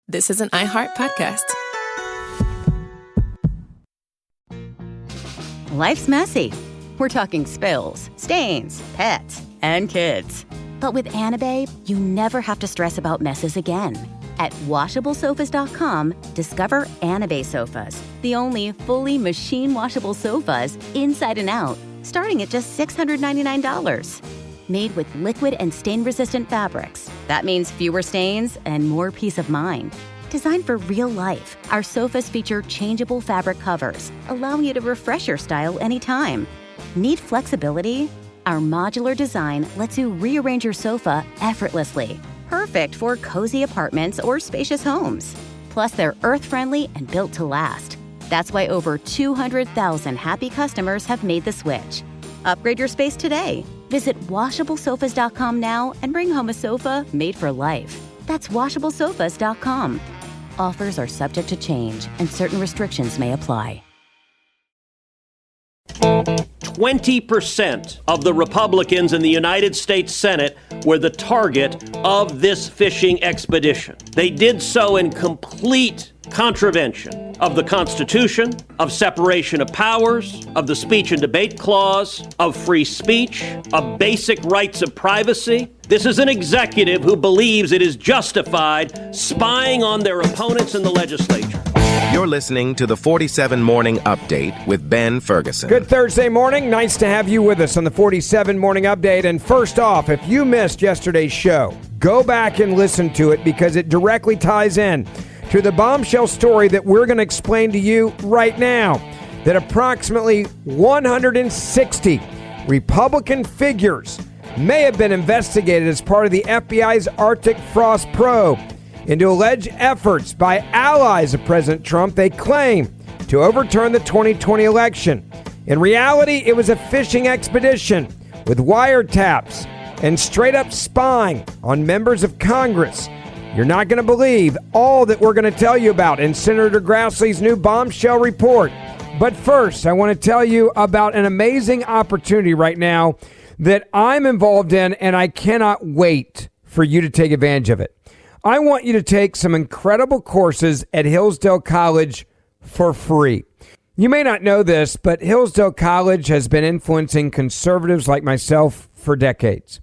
this is an iHeart podcast. Life's messy. We're talking spills, stains, pets, and kids. But with Anabae, you never have to stress about messes again. At WashableSofas.com, discover Anabae sofas, the only fully machine-washable sofas inside and out, starting at just $699. Made with liquid and stain-resistant fabrics. That means fewer stains and more peace of mind. Designed for real life, our sofas feature changeable fabric covers, allowing you to refresh your style anytime. Need flexibility? Our modular design lets you rearrange your sofa effortlessly. Perfect for cozy apartments or spacious homes. Plus, they're earth-friendly and built to last. That's why over 200,000 happy customers have made the switch. Upgrade your space today. Visit WashableSofas.com now and bring home a sofa made for life. That's WashableSofas.com. Offers are subject to change and certain restrictions may apply. 20% of the Republicans in the United States Senate were the target of this fishing expedition. They did so in complete contravention of the Constitution, of separation of powers, of the speech and debate clause, of free speech, of basic rights of privacy. This is an executive who believes it is justified spying on their opponents in the legislature. You're listening to the 47 Morning Update with Ben Ferguson. Good Thursday morning. Nice to have you with us on the 47 Morning Update. And first off, if you missed yesterday's show, go back and listen to it because it directly ties in to the bombshell story that we're going to explain to you right now, that approximately 160 Republican figures may have been investigated as part of the FBI's Arctic Frost probe into alleged efforts by allies of President Trump, they claim, to overturn the 2020 election. In reality, it was a fishing expedition with wiretaps and straight-up spying on members of Congress. You're not going to believe all that we're going to tell you about in Senator Grassley's new bombshell report. But first, I want to tell you about an amazing opportunity right now that I'm involved in, and I cannot wait for you to take advantage of it. I want you to take some incredible courses at Hillsdale College for free. You may not know this, but Hillsdale College has been influencing conservatives like myself for decades.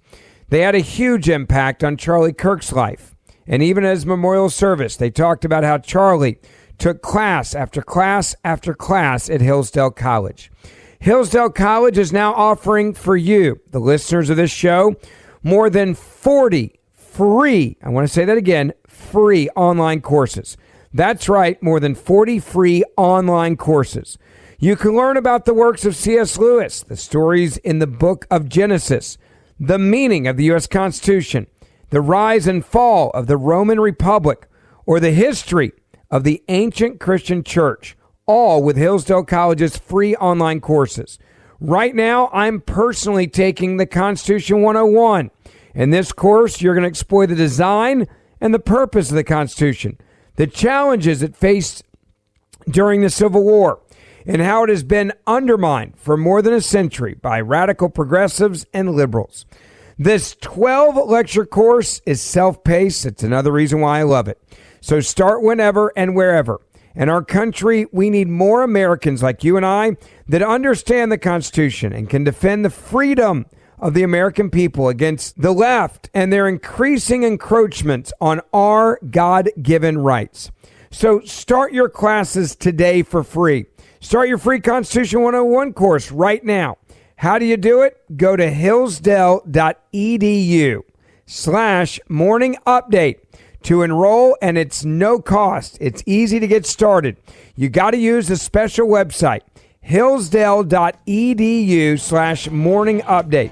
They had a huge impact on Charlie Kirk's life. And even at his memorial service, they talked about how Charlie took class after class after class at Hillsdale College. Hillsdale College is now offering for you, the listeners of this show, more than 40 free, I want to say that again, free online courses. That's right, more than 40 free online courses. You can learn about the works of C.S. Lewis, the stories in the book of Genesis, the meaning of the U.S. Constitution, the rise and fall of the Roman Republic, or the history of the ancient Christian church, all with Hillsdale College's free online courses. Right now, I'm personally taking the Constitution 101. In this course, you're going to explore the design and the purpose of the Constitution, the challenges it faced during the Civil War, and how it has been undermined for more than a century by radical progressives and liberals. This 12-lecture course is self-paced. It's another reason why I love it. So start whenever and wherever. In our country, we need more Americans like you and I that understand the Constitution and can defend the freedom of the American people against the left and their increasing encroachments on our God-given rights. So start your classes today for free. Start your free Constitution 101 course right now. How do you do it? Go to hillsdale.edu/morning update to enroll, and it's no cost. It's easy to get started. You got to use the special website, hillsdale.edu/morning update.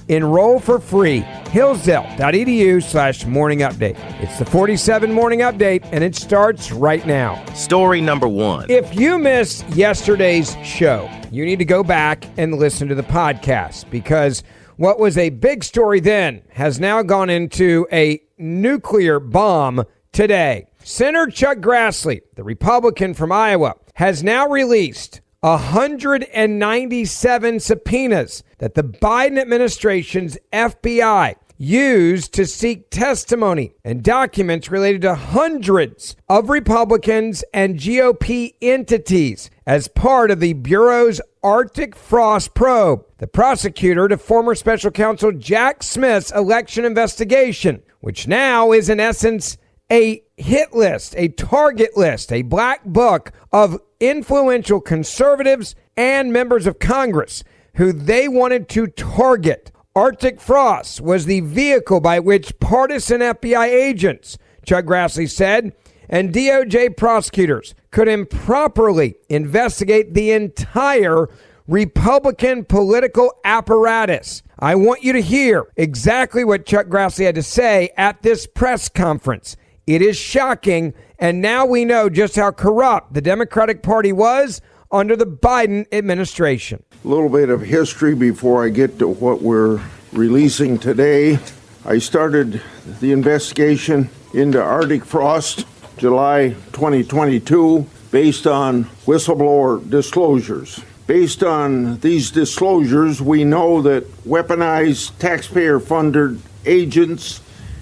Enroll for free. Hillsdale.edu/morning update. It's the 47 Morning Update, and it starts right now. Story number one. If you missed yesterday's show, you need to go back and listen to the podcast, because what was a big story then has now gone into a nuclear bomb today. Senator Chuck Grassley, the Republican from Iowa, has now released 197 subpoenas that the Biden administration's FBI used to seek testimony and documents related to hundreds of Republicans and GOP entities as part of the Bureau's Arctic Frost probe, the prosecutor to former Special Counsel Jack Smith's election investigation, which now is in essence a hit list, a target list, a black book of influential conservatives and members of Congress who they wanted to target. Arctic Frost was the vehicle by which partisan FBI agents, Chuck Grassley said, and DOJ prosecutors could improperly investigate the entire Republican political apparatus. I want you to hear exactly what Chuck Grassley had to say at this press conference. It is shocking, and now we know just how corrupt the Democratic Party was under the Biden administration. A little bit of history before I get to what we're releasing today. I started the investigation into Arctic Frost July 2022 based on whistleblower disclosures. Based on these disclosures, we know that weaponized taxpayer-funded agents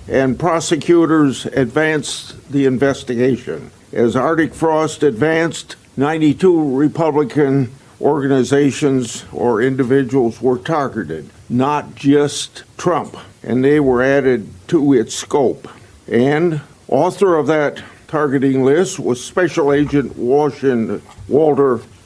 and prosecutors advanced the investigation. As Arctic Frost advanced, 92 Republican organizations or individuals were targeted, not just Trump, and they were added to its scope. And author of that targeting list was Special Agent Walter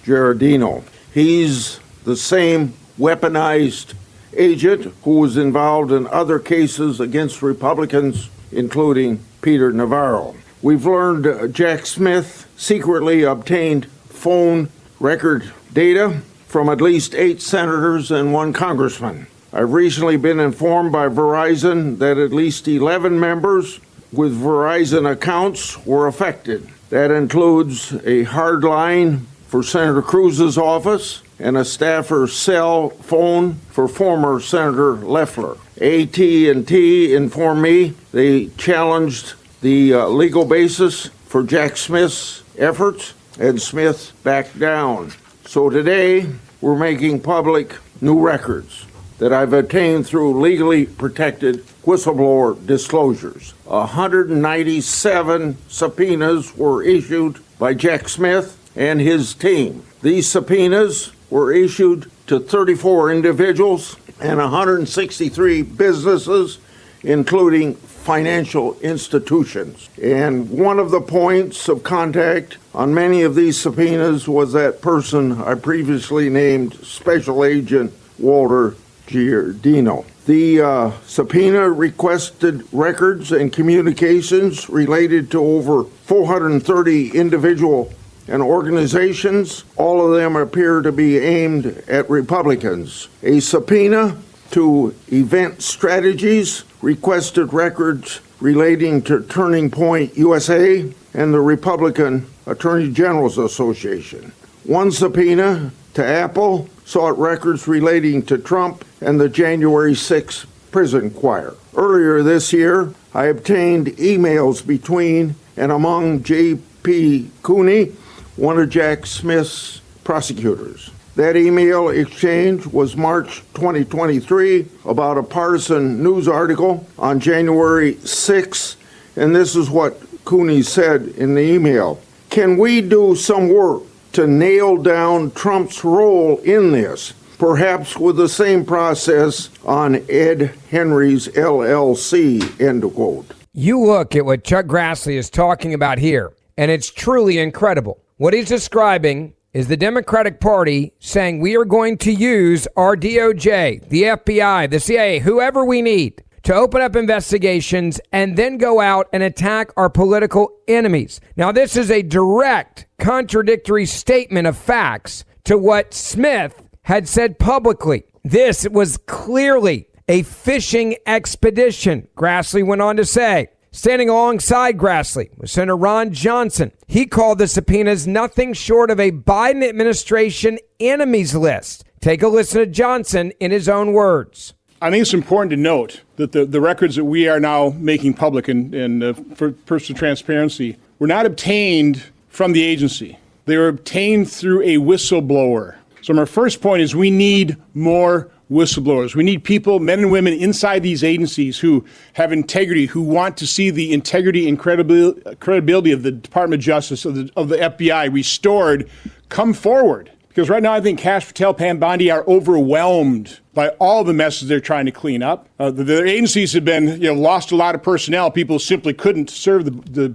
Giardino. He's the same weaponized agent who was involved in other cases against Republicans, including Peter Navarro. We've learned Jack Smith secretly obtained phone record data from at least 8 senators and 1 congressman. I've recently been informed by Verizon that at least 11 members with Verizon accounts were affected. That includes a hard line for Senator Cruz's office and a staffer cell phone for former Senator Loeffler. AT&T informed me they challenged the legal basis for Jack Smith's efforts, and Smith backed down. So today, we're making public new records that I've obtained through legally protected whistleblower disclosures. 197 subpoenas were issued by Jack Smith and his team. These subpoenas were issued to 34 individuals and 163 businesses, including financial institutions. And one of the points of contact on many of these subpoenas was that person I previously named, Special Agent Walter Giardino. The subpoena requested records and communications related to over 430 individual and organizations. All of them appear to be aimed at Republicans. A subpoena to Event Strategies requested records relating to Turning Point USA and the Republican Attorney General's Association. One subpoena to Apple sought records relating to Trump and the January 6th prison choir. Earlier this year, I obtained emails between and among J.P. Cooney, one of Jack Smith's prosecutors. That email exchange was March 2023 about a partisan news article on January 6th, and this is what Cooney said in the email. Can we do some work to nail down Trump's role in this, perhaps with the same process on Ed Henry's LLC, end quote. You look at what Chuck Grassley is talking about here, and it's truly incredible. What he's describing is the Democratic Party saying we are going to use our DOJ, the FBI, the CIA, whoever we need to open up investigations and then go out and attack our political enemies. Now, this is a direct contradictory statement of facts to what Smith had said publicly. This was clearly a fishing expedition, Grassley went on to say. Standing alongside Grassley was Senator Ron Johnson. He called the subpoenas nothing short of a Biden administration enemies list. Take a listen to Johnson in his own words. I think it's important to note that the records that we are now making public and for personal transparency were not obtained from the agency. They were obtained through a whistleblower. So my first point is we need more whistleblowers. We need people, men and women inside these agencies who have integrity, who want to see the integrity and credibility of the Department of Justice, of the FBI restored, come forward. Because right now I think Cash Patel, Pam Bondi are overwhelmed by all the messes they're trying to clean up. Their agencies have been, lost a lot of personnel. People simply couldn't serve the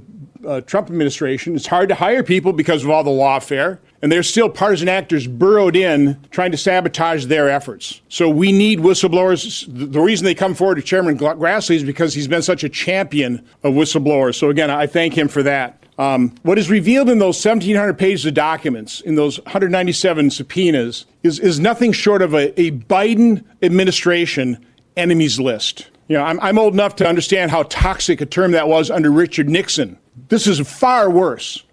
Trump administration. It's hard to hire people because of all the lawfare. And there's still partisan actors burrowed in trying to sabotage their efforts. So we need whistleblowers. The reason they come forward to Chairman Grassley is because he's been such a champion of whistleblowers. So again, I thank him for that. What is revealed in those 1,700 pages of documents, in those 197 subpoenas, is nothing short of a Biden administration enemies list. I'm old enough to understand how toxic a term that was under Richard Nixon. This is far worse,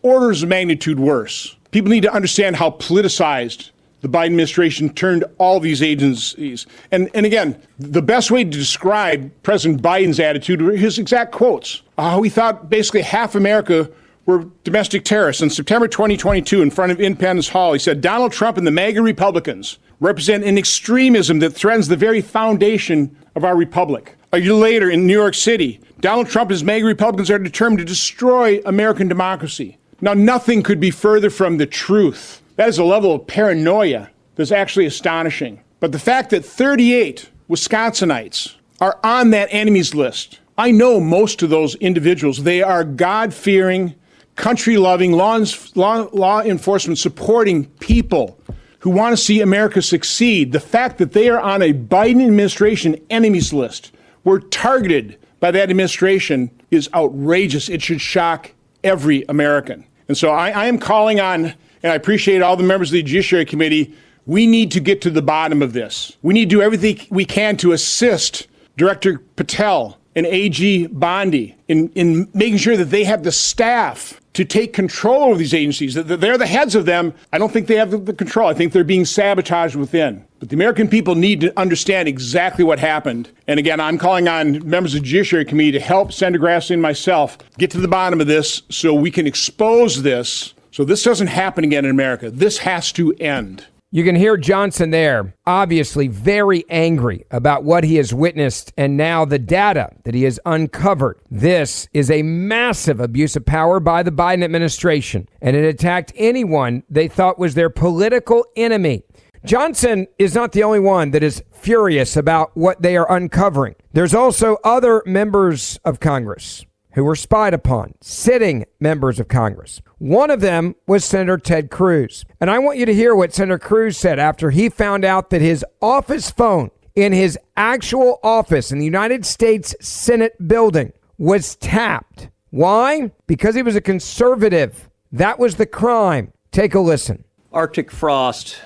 orders of magnitude worse. People need to understand how politicized the Biden administration turned all these agencies. And again, the best way to describe President Biden's attitude were his exact quotes. How he thought basically half America were domestic terrorists. In September 2022, in front of Independence Hall, he said, Donald Trump and the MAGA Republicans represent an extremism that threatens the very foundation of our republic. A year later in New York City, Donald Trump and his MAGA Republicans are determined to destroy American democracy. Now, nothing could be further from the truth. That is a level of paranoia that's actually astonishing. But the fact that 38 Wisconsinites are on that enemies list, I know most of those individuals. They are God-fearing, country-loving, law enforcement supporting people who want to see America succeed. The fact that they are on a Biden administration enemies list, were targeted by that administration, is outrageous. It should shock every American. And so I am calling on, and I appreciate all the members of the Judiciary Committee, we need to get to the bottom of this. We need to do everything we can to assist Director Patel and AG Bondi in making sure that they have the staff to take control over these agencies. They're the heads of them. I don't think they have the control. I think they're being sabotaged within. But the American people need to understand exactly what happened. And again, I'm calling on members of the Judiciary Committee to help Senator Grassley and myself get to the bottom of this so we can expose this, so this doesn't happen again in America. This has to end. You can hear Johnson there, obviously very angry about what he has witnessed and now the data that he has uncovered. This is a massive abuse of power by the Biden administration, and it attacked anyone they thought was their political enemy. Johnson is not the only one that is furious about what they are uncovering. There's also other members of Congress who were spied upon, sitting members of Congress. One of them was Senator Ted Cruz. And I want you to hear what Senator Cruz said after he found out that his office phone in his actual office in the United States Senate building was tapped. Why? Because he was a conservative. That was the crime. Take a listen. Arctic frost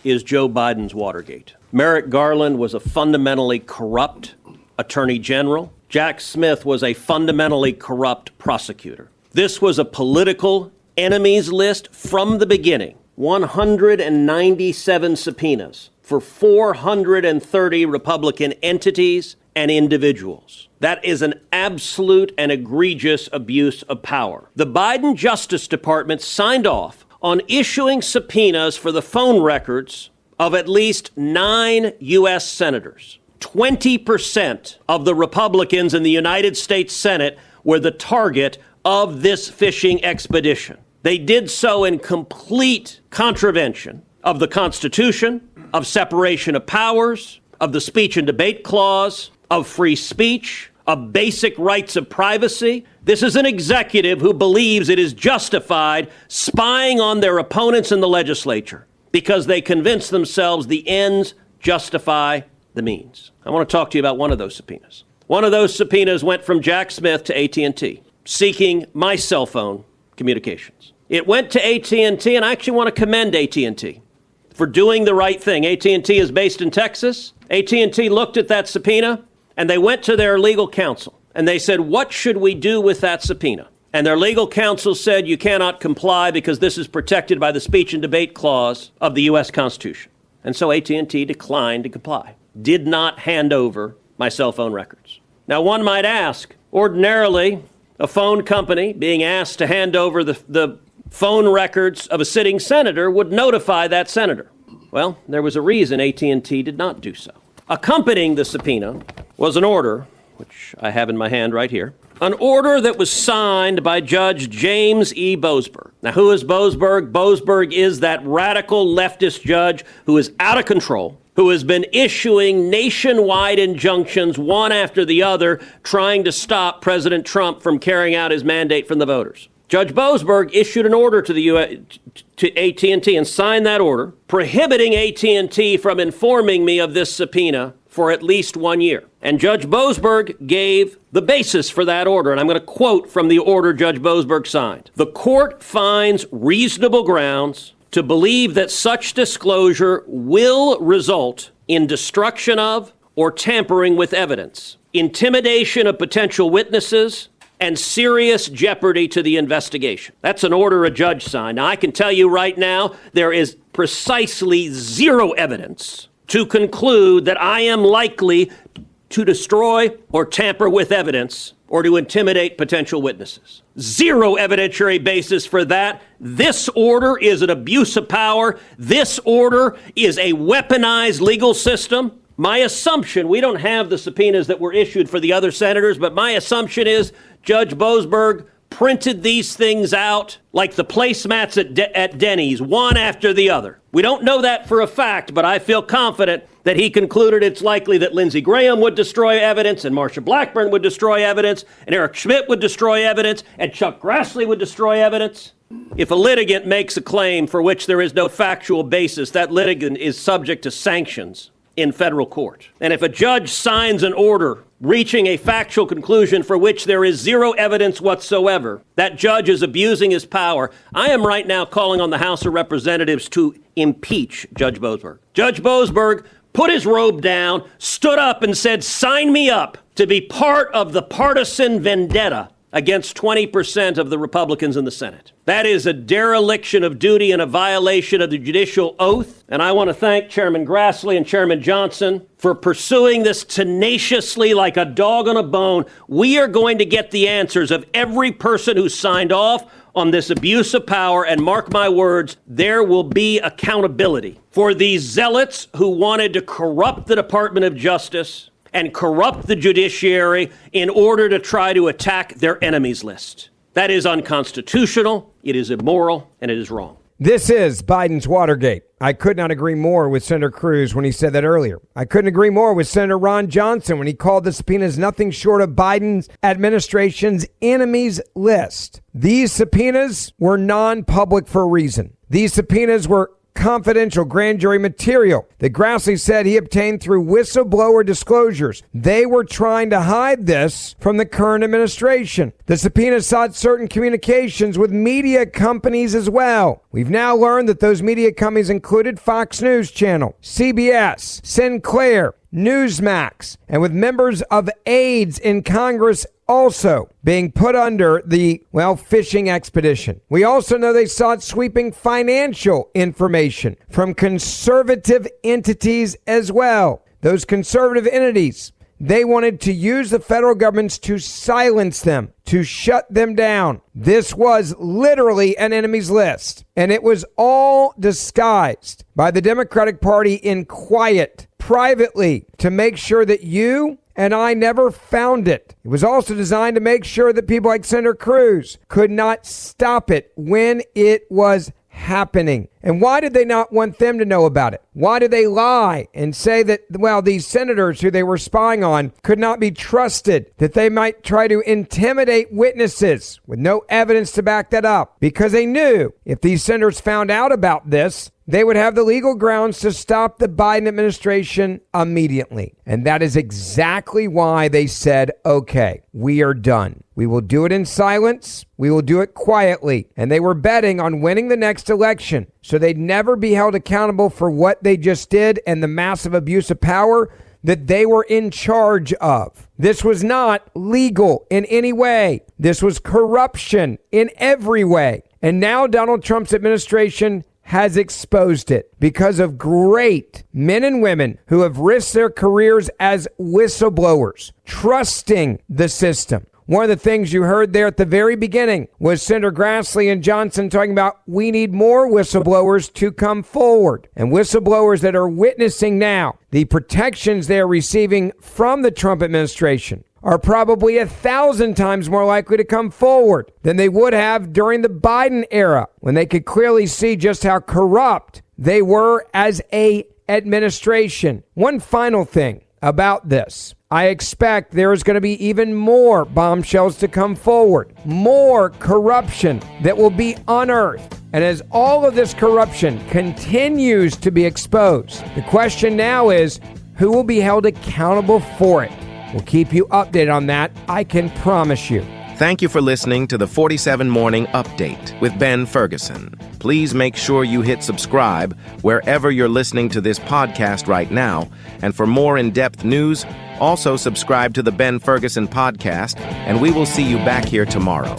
is Joe Biden's Watergate. Merrick Garland was a fundamentally corrupt attorney general. Jack Smith was a fundamentally corrupt prosecutor. This was a political enemies list from the beginning. 197 subpoenas for 430 Republican entities and individuals. That is an absolute and egregious abuse of power. The Biden Justice Department signed off on issuing subpoenas for the phone records of at least 9 U.S. senators. 20% of the Republicans in the United States Senate were the target of this fishing expedition. They did so in complete contravention of the Constitution, of separation of powers, of the speech and debate clause, of free speech, of basic rights of privacy. This is an executive who believes it is justified spying on their opponents in the legislature because they convince themselves the ends justify the means. I want to talk to you about one of those subpoenas. One of those subpoenas went from Jack Smith to AT&T, seeking my cell phone communications. It went to AT&T, and I actually want to commend AT&T for doing the right thing. AT&T is based in Texas. AT&T looked at that subpoena, and they went to their legal counsel, and they said, what should we do with that subpoena? And their legal counsel said, you cannot comply because this is protected by the speech and debate clause of the U.S. Constitution. And so AT&T declined to comply, did not hand over my cell phone records. Now, one might ask, ordinarily, a phone company being asked to hand over the phone records of a sitting senator would notify that senator. Well, there was a reason AT&T did not do so. Accompanying the subpoena was an order, which I have in my hand right here, an order that was signed by Judge James E. Boasberg. Now, who is Boasberg? Boasberg is that radical leftist judge who is out of control, who has been issuing nationwide injunctions one after the other, trying to stop President Trump from carrying out his mandate from the voters. Judge Boasberg issued an order to AT&T and signed that order, prohibiting AT&T from informing me of this subpoena for at least 1 year. And Judge Boasberg gave the basis for that order, and I'm going to quote from the order Judge Boasberg signed. The court finds reasonable grounds to believe that such disclosure will result in destruction of or tampering with evidence, intimidation of potential witnesses, and serious jeopardy to the investigation. That's an order a judge signed. Now, I can tell you right now, there is precisely zero evidence to conclude that I am likely to destroy or tamper with evidence or to intimidate potential witnesses. Zero evidentiary basis for that. This order is an abuse of power. This order is a weaponized legal system. My assumption, we don't have the subpoenas that were issued for the other senators, but my assumption is Judge Boasberg printed these things out like the placemats at Denny's, one after the other. We don't know that for a fact, but I feel confident that he concluded it's likely that Lindsey Graham would destroy evidence, and Marsha Blackburn would destroy evidence, and Eric Schmidt would destroy evidence, and Chuck Grassley would destroy evidence. If a litigant makes a claim for which there is no factual basis, that litigant is subject to sanctions in federal court. And if a judge signs an order reaching a factual conclusion for which there is zero evidence whatsoever, that judge is abusing his power. I am right now calling on the House of Representatives to impeach Judge Boasberg. Judge Boasberg put his robe down, stood up and said, sign me up to be part of the partisan vendetta against 20% of the Republicans in the Senate. That is a dereliction of duty and a violation of the judicial oath. And I want to thank Chairman Grassley and Chairman Johnson for pursuing this tenaciously like a dog on a bone. We are going to get the answers of every person who signed off on this abuse of power, and mark my words, there will be accountability for these zealots who wanted to corrupt the Department of Justice and corrupt the judiciary in order to try to attack their enemies list. That is unconstitutional, it is immoral, and it is wrong. This is Biden's Watergate. I could not agree more with Senator Cruz when he said that earlier. I couldn't agree more with Senator Ron Johnson when he called the subpoenas nothing short of Biden's administration's enemies list. These subpoenas were non-public for a reason. These subpoenas were confidential grand jury material that Grassley said he obtained through whistleblower disclosures. They were trying to hide this from the current administration. The subpoena sought certain communications with media companies as well. We've now learned that those media companies included Fox News Channel, CBS, Sinclair, Newsmax, and with members of aides in Congress also being put under the, phishing expedition. We also know they sought sweeping financial information from conservative entities as well. Those conservative entities, they wanted to use the federal governments to silence them, to shut them down. This was literally an enemies list, and it was all disguised by the Democratic Party in quiet, privately, to make sure that you and I never found it. It was also designed to make sure that people like Senator Cruz could not stop it when it was happening. And why did they not want them to know about it? Why did they lie and say that, these senators who they were spying on could not be trusted, that they might try to intimidate witnesses with no evidence to back that up? Because they knew if these senators found out about this, they would have the legal grounds to stop the Biden administration immediately. And that is exactly why they said, okay, we are done. We will do it in silence. We will do it quietly. And they were betting on winning the next election, so they'd never be held accountable for what they just did and the massive abuse of power that they were in charge of. This was not legal in any way. This was corruption in every way. And now Donald Trump's administration has exposed it because of great men and women who have risked their careers as whistleblowers, trusting the system. One of the things you heard there at the very beginning was Senator Grassley and Johnson talking about we need more whistleblowers to come forward. And whistleblowers that are witnessing now the protections they're receiving from the Trump administration are probably 1,000 times more likely to come forward than they would have during the Biden era, when they could clearly see just how corrupt they were as a administration. One final thing about this. I expect there is going to be even more bombshells to come forward, more corruption that will be unearthed. And as all of this corruption continues to be exposed, the question now is, who will be held accountable for it? We'll keep you updated on that, I can promise you. Thank you for listening to the 47 Morning Update with Ben Ferguson. Please make sure you hit subscribe wherever you're listening to this podcast right now. And for more in-depth news, also subscribe to the Ben Ferguson Podcast, and we will see you back here tomorrow.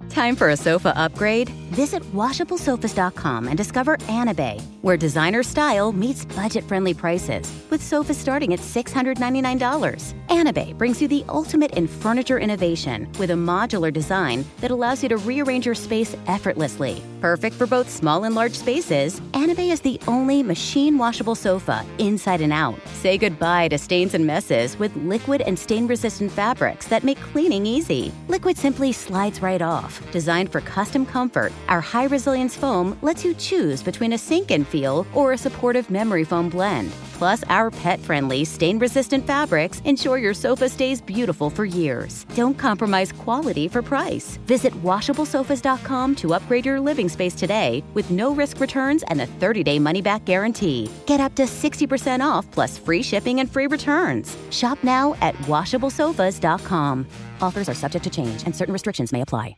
Time for a sofa upgrade? Visit WashableSofas.com and discover Anabay, where designer style meets budget-friendly prices, with sofas starting at $699. Anabay brings you the ultimate in furniture innovation with a modular design that allows you to rearrange your space effortlessly. Perfect for both small and large spaces, Anabay is the only machine-washable sofa inside and out. Say goodbye to stains and messes with liquid and stain-resistant fabrics that make cleaning easy. Liquid simply slides right off. Designed for custom comfort, our high-resilience foam lets you choose between a sink-in feel or a supportive memory foam blend. Plus, our pet-friendly, stain-resistant fabrics ensure your sofa stays beautiful for years. Don't compromise quality for price. Visit WashableSofas.com to upgrade your living space today with no-risk returns and a 30-day money-back guarantee. Get up to 60% off plus free shipping and free returns. Shop now at WashableSofas.com. Offers are subject to change and certain restrictions may apply.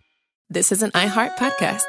This is an iHeart podcast.